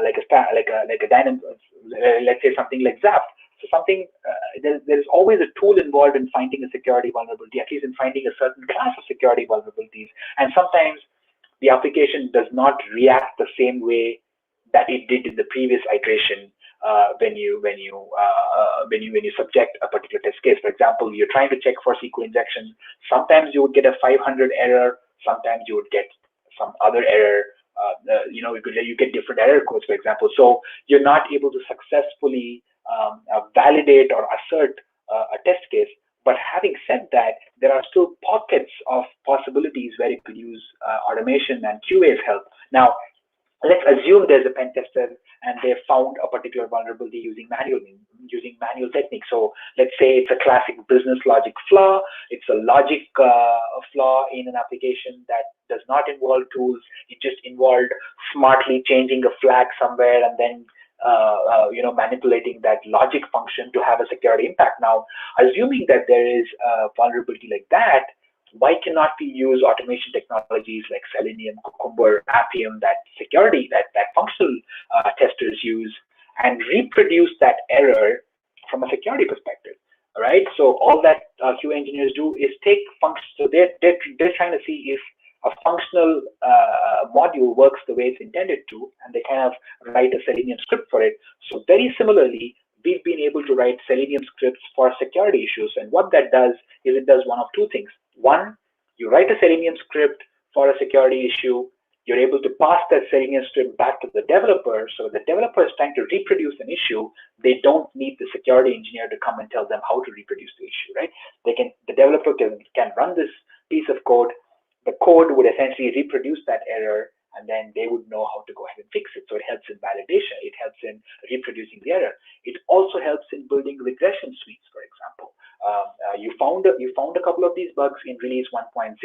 like a dynamic, let's say something like ZAP. So there's always a tool involved in finding a security vulnerability, at least in finding a certain class of security vulnerabilities. And sometimes the application does not react the same way that it did in the previous iteration when you subject a particular test case. For example, you're trying to check for SQL injection. Sometimes you would get a 500 error. Sometimes you would get some other error. You get different error codes, for example. So you're not able to successfully validate or assert a test case. But having said that, there are still pockets of possibilities where you could use automation and QA's help. Now, let's assume there's a pen tester and they found a particular vulnerability using manual using manual techniques. So let's say it's a classic business logic flaw. It's a logic flaw in an application that does not involve tools. It just involved smartly changing a flag somewhere and then manipulating that logic function to have a security impact. Now, assuming that there is a vulnerability like that, why cannot we use automation technologies like Selenium, Cucumber, Appium, that functional testers use, and reproduce that error from a security perspective? All right. So all that QA engineers do is take functions. So they're trying to see if a functional module works the way it's intended to, and they kind of write a Selenium script for it. So very similarly, we've been able to write Selenium scripts for security issues. And what that does is it does one of two things. One, you write a Selenium script for a security issue. You're able to pass that Selenium script back to the developer. So the developer is trying to reproduce an issue. They don't need the security engineer to come and tell them how to reproduce the issue, right? The developer can run this piece of code. The code would essentially reproduce that error, and then they would know how to go ahead and fix it. So it helps in validation. It helps in reproducing the error. It also helps in building regression suites, for example. You found a couple of these bugs in release 1.0,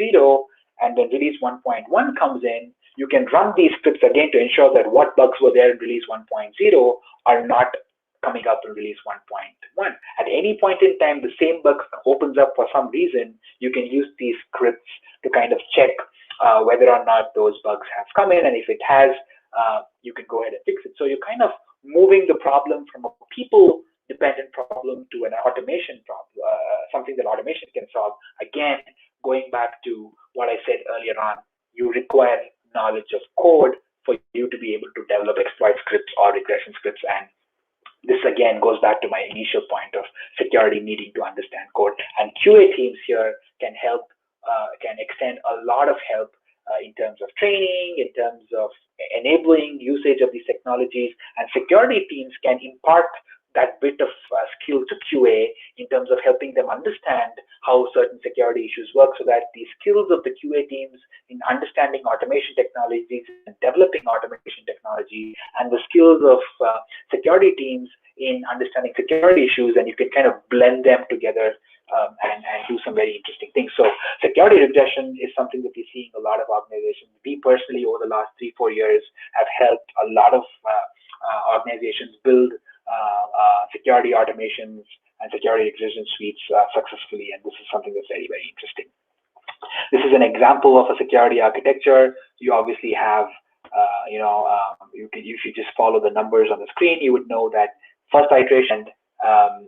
and when release 1.1 comes in, you can run these scripts again to ensure that what bugs were there in release 1.0 are not coming up in release 1.1. At any point in time, the same bug opens up for some reason. You can use these scripts to kind of check whether or not those bugs have come in, and if it has, you can go ahead and fix it. So you're kind of moving the problem from a people-dependent problem to an automation problem, something that automation can solve. Again, going back to what I said earlier on, you require knowledge of code for you to be able to develop exploit scripts or regression scripts. And this again goes back to my initial point of security needing to understand code. And QA teams here can help, can extend a lot of help in terms of training, in terms of enabling usage of these technologies, and security teams can impart that bit of skill to QA in terms of helping them understand how certain security issues work, so that the skills of the QA teams in understanding automation technologies and developing automation technology, and the skills of security teams in understanding security issues, and you can kind of blend them together and do some very interesting things. So security regression is something that we're seeing a lot of organizations. We personally, over the last 3-4 years, have helped a lot of organizations build security automations and security regression suites successfully, and this is something that's very, very interesting. This is an example of a security architecture. You obviously have, if you just follow the numbers on the screen, you would know that first iteration, and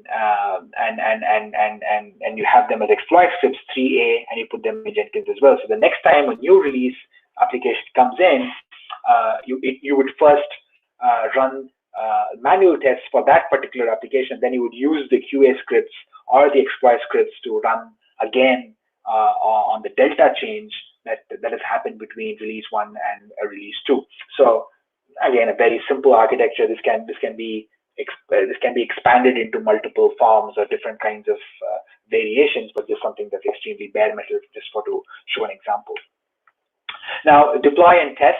you have them as exploit scripts 3A, and you put them in Jenkins as well. So the next time a new release application comes in, you would first run manual tests for that particular application. Then you would use the QA scripts or the exploit scripts to run again on the delta change that has happened between release 1 and release 2. So again, a very simple architecture. This can be expanded into multiple forms or different kinds of variations, but just something that's extremely bare metal, just to show an example. Now, deploy and test.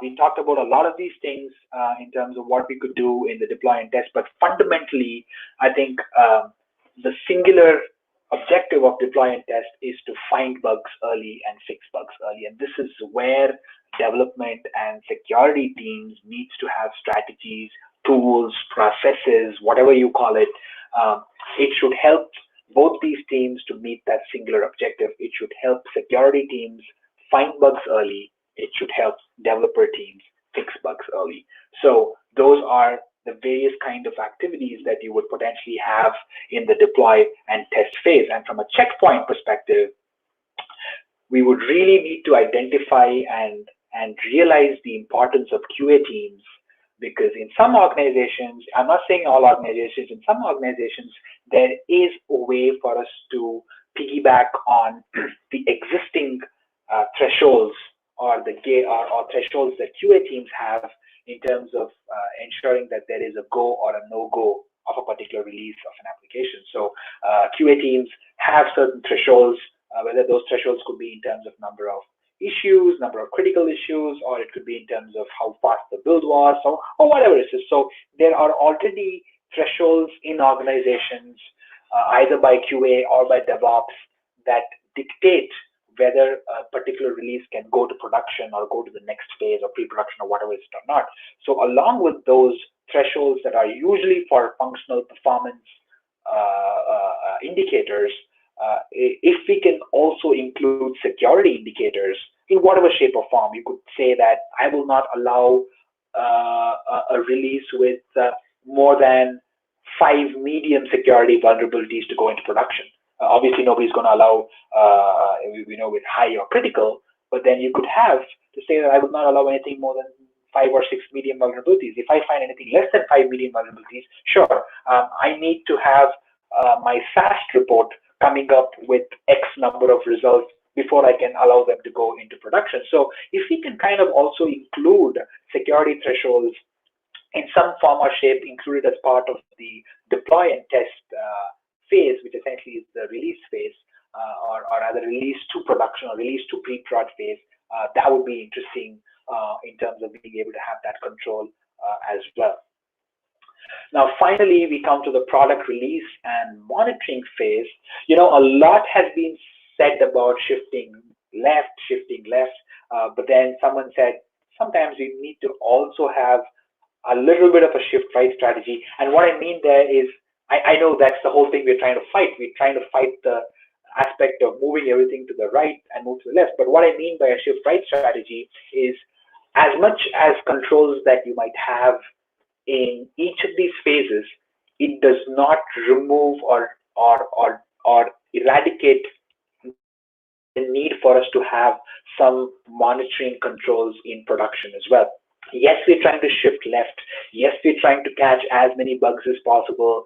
We talked about a lot of these things in terms of what we could do in the deploy and test, but fundamentally, I think the singular objective of deploy and test is to find bugs early and fix bugs early. And this is where development and security teams needs to have strategies, tools, processes, whatever you call it. It should help both these teams to meet that singular objective. It should help security teams find bugs early. It should help developer teams fix bugs early. So those are the various kind of activities that you would potentially have in the deploy and test phase. And from a checkpoint perspective, we would really need to identify and realize the importance of QA teams, because in some organizations, I'm not saying all organizations, in some organizations, there is a way for us to piggyback on the existing thresholds or thresholds that QA teams have in terms of ensuring that there is a go or a no-go of a particular release of an application. So QA teams have certain thresholds, whether those thresholds could be in terms of number of issues, number of critical issues, or it could be in terms of how fast the build was, or whatever it is. So there are already thresholds in organizations, either by QA or by DevOps, that dictate whether a particular release can go to production or go to the next phase or pre-production or whatever it's or not. So along with those thresholds that are usually for functional performance indicators, if we can also include security indicators in whatever shape or form, you could say that I will not allow a release with more than 5 medium security vulnerabilities to go into production. Obviously, nobody's going to allow, with high or critical, but then you could have to say that I would not allow anything more than 5 or 6 medium vulnerabilities. If I find anything less than 5 medium vulnerabilities, sure, I need to have my SAST report coming up with X number of results before I can allow them to go into production. So if we can kind of also include security thresholds in some form or shape included as part of the deploy and test phase, which essentially is the release phase, or rather release to production or release to pre-prod phase, that would be interesting in terms of being able to have that control as well. Now, finally, we come to the product release and monitoring phase. A lot has been said about shifting left, but then someone said sometimes we need to also have a little bit of a shift right strategy. And what I mean there is, I know that's the whole thing we're trying to fight. We're trying to fight the aspect of moving everything to the right and move to the left. But what I mean by a shift right strategy is, as much as controls that you might have in each of these phases, it does not remove or eradicate the need for us to have some monitoring controls in production as well. Yes, we're trying to shift left. Yes, we're trying to catch as many bugs as possible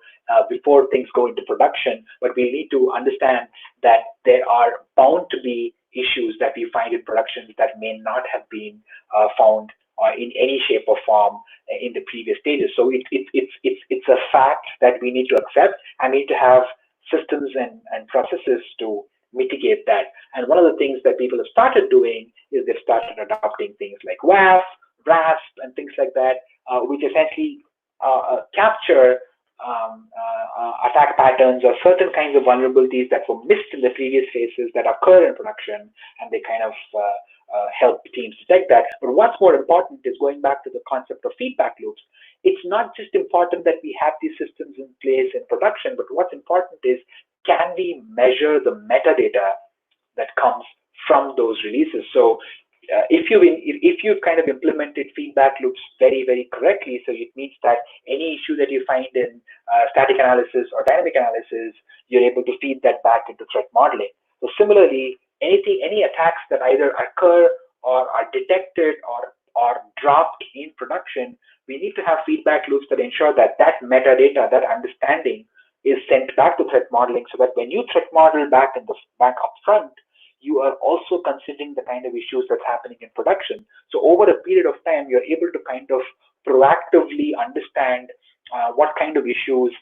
before things go into production, but we need to understand that there are bound to be issues that we find in production that may not have been found in any shape or form in the previous stages. So it's a fact that we need to accept, and we need to have systems and processes to mitigate that. And one of the things that people have started doing is they've started adopting things like WAF, RASP, and things like that, which essentially capture attack patterns or certain kinds of vulnerabilities that were missed in the previous phases that occur in production, and they kind of help teams detect that. But what's more important is going back to the concept of feedback loops. It's not just important that we have these systems in place in production, but what's important is, can we measure the metadata that comes from those releases? So if you kind of implemented feedback loops very, very correctly, so it means that any issue that you find in static analysis or dynamic analysis, you're able to feed that back into threat modeling. So similarly, any attacks that either occur or are detected or dropped in production, we need to have feedback loops that ensure that that metadata, that understanding, is sent back to threat modeling, so that when you threat model back up front, you are also considering the kind of issues that's happening in production. So over a period of time, you're able to kind of proactively understand what kind of issues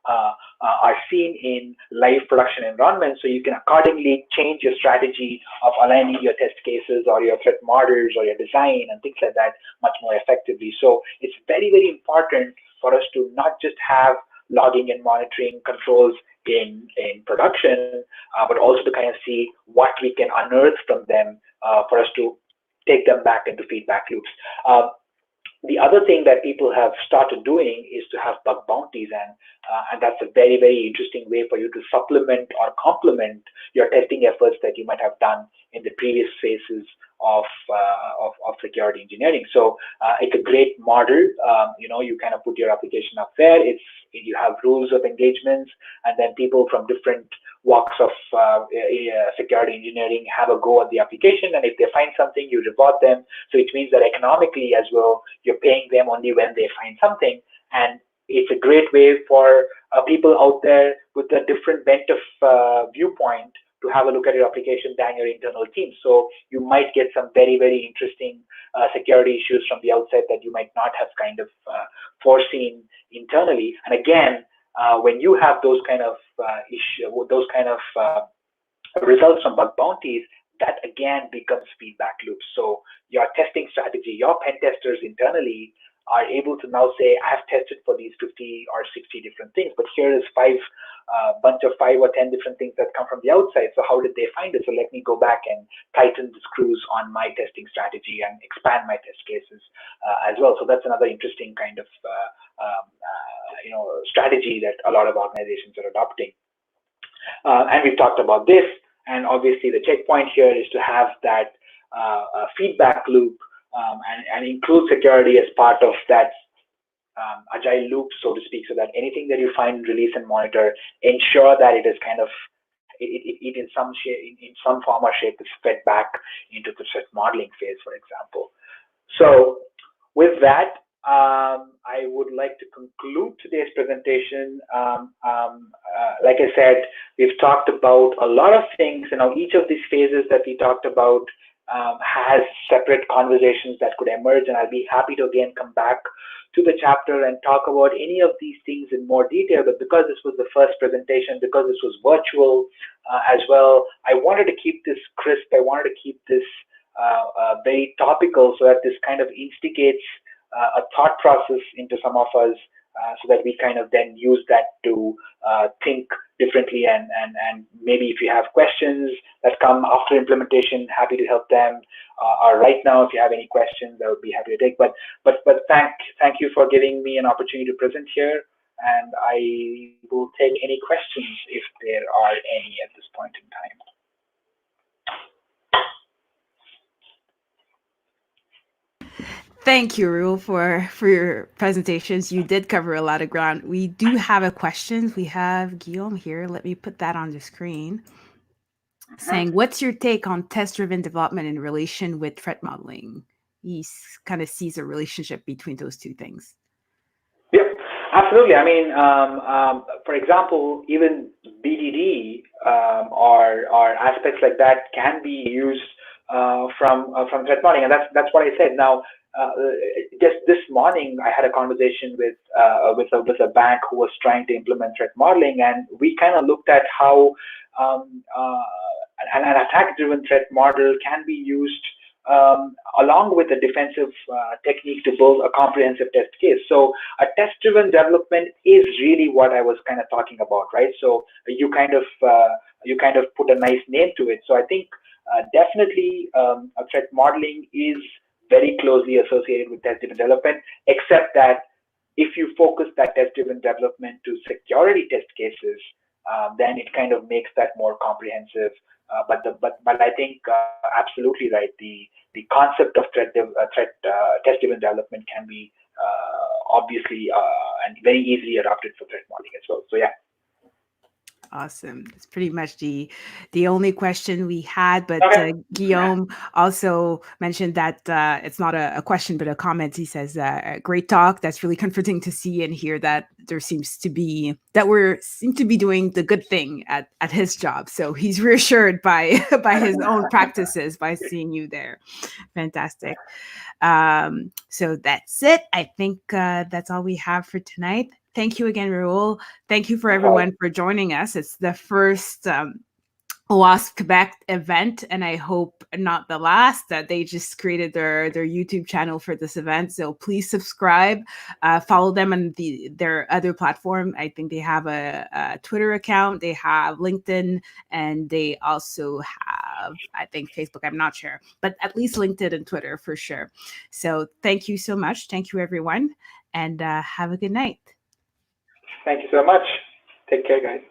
are seen in live production environments, so you can accordingly change your strategy of aligning your test cases or your threat models or your design and things like that much more effectively. So it's very, very important for us to not just have logging and monitoring controls in production, but also to kind of see what we can unearth from them for us to take them back into feedback loops. The other thing that people have started doing is to have bug bounties, and that's a very, very interesting way for you to supplement or complement your testing efforts that you might have done in the previous phases of security engineering. So it's a great model. You kind of put your application up there. You have rules of engagements, and then people from different walks of security engineering have a go at the application, and if they find something, you reward them. So it means that economically as well, you're paying them only when they find something, and it's a great way for people out there with a different bent of viewpoint to have a look at your application than your internal team. So you might get some very, very interesting security issues from the outside that you might not have kind of foreseen internally. And again, when you have those kind of results from bug bounties, that again becomes feedback loops. So your testing strategy, your pen testers internally are able to now say, I've tested for these 50 or 60 different things, but here is bunch of 5 or 10 different things that come from the outside. So how did they find it? So let me go back and tighten the screws on my testing strategy and expand my test cases as well. So that's another interesting kind of strategy that a lot of organizations are adopting. And we've talked about this, and obviously the checkpoint here is to have that feedback loop and include security as part of that agile loop, so to speak, so that anything that you find, release and monitor, ensure that it is kind of it in some shape, in some form or shape, is fed back into the threat modeling phase, for example. So with that, I would like to conclude today's presentation. Like I said, we've talked about a lot of things. Each of these phases that we talked about has separate conversations that could emerge, and I'll be happy to again come back to the chapter and talk about any of these things in more detail. But because this was the first presentation, because this was virtual as well, I wanted to keep this crisp. I wanted to keep this very topical, so that this kind of instigates a thought process into some of us, so that we kind of then use that to think differently, and maybe if you have questions that come after implementation, happy to help them, or right now if you have any questions, I would be happy to take. But thank you for giving me an opportunity to present here, and I will take any questions if there are any at this point in time. Thank you, Rahul, for your presentations. You did cover a lot of ground. We do have a question. We have Guillaume here. Let me put that on the screen. Saying, what's your take on test-driven development in relation with threat modeling? He kind of sees a relationship between those two things. Yep, absolutely. I mean, for example, even BDD or aspects like that can be used from threat modeling, and that's what I said. Now, just this morning, I had a conversation with a bank who was trying to implement threat modeling, and we kind of looked at how an attack-driven threat model can be used along with a defensive technique to build a comprehensive test case. So a test-driven development is really what I was kind of talking about, right? So you kind of put a nice name to it. So I think definitely a threat modeling is very closely associated with test-driven development, except that if you focus that test-driven development to security test cases, then it kind of makes that more comprehensive. But I think absolutely right. The concept of test-driven development can be obviously and very easily adopted for threat modeling as well. So yeah. Awesome. That's pretty much the only question we had, but Guillaume also mentioned that it's not a question, but a comment. He says, great talk. That's really comforting to see and hear that we seem to be doing the good thing at his job. So he's reassured by his own practices by seeing you there. Fantastic. So that's it. I think that's all we have for tonight. Thank you again, Rahul. Thank you for everyone for joining us. It's the first OWASP Quebec event, and I hope not the last. That they just created their YouTube channel for this event, so please subscribe, follow them on their other platform. I think they have a Twitter account, they have LinkedIn, and they also have, I think, Facebook. I'm not sure, but at least LinkedIn and Twitter for sure. So thank you so much. Thank you, everyone, and have a good night. Thank you so much. Take care, guys.